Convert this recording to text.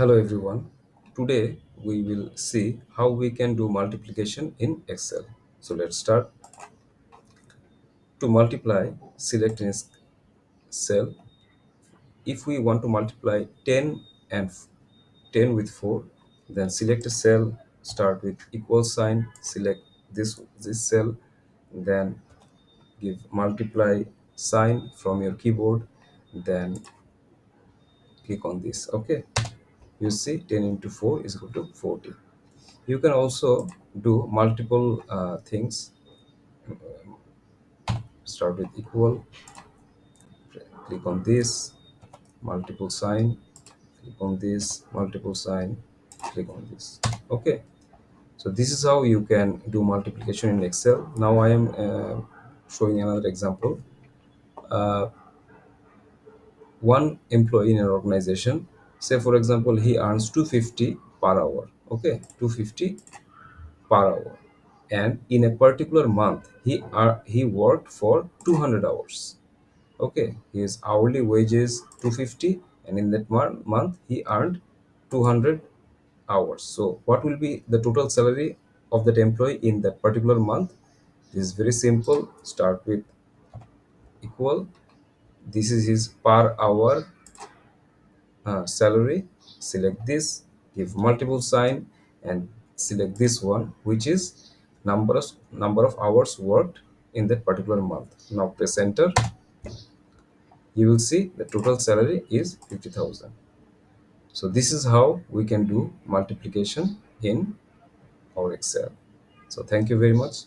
Hello everyone. Today we will see how we can do multiplication in Excel. So let's start. To multiply, select in cell. If we want to multiply 10 and 10 with 4, then select a cell, start with equal sign, select this cell, then give multiply sign from your keyboard, then click on this. Okay. You see 10 into 4 is equal to 40. You can also do multiple things. Start with equal, click on this, multiple sign, click on this, multiple sign, click on this. Okay, so this is how you can do multiplication in Excel. Now I am showing another example. uh, One employee in an organization, say for example he earns 250 per hour. Okay, 250 per hour, and in a particular month he worked for 200 hours. Okay, his hourly wage is 250, and in that month he earned 200 hours. So what will be the total salary of that employee in that particular month? This is very simple. Start with equal. This is his per hour salary. Select this, give multiple sign, and select this one, which is number of hours worked in that particular month. Now press enter. You will see the total salary is 50,000. So this is how we can do multiplication in our Excel. So thank you very much.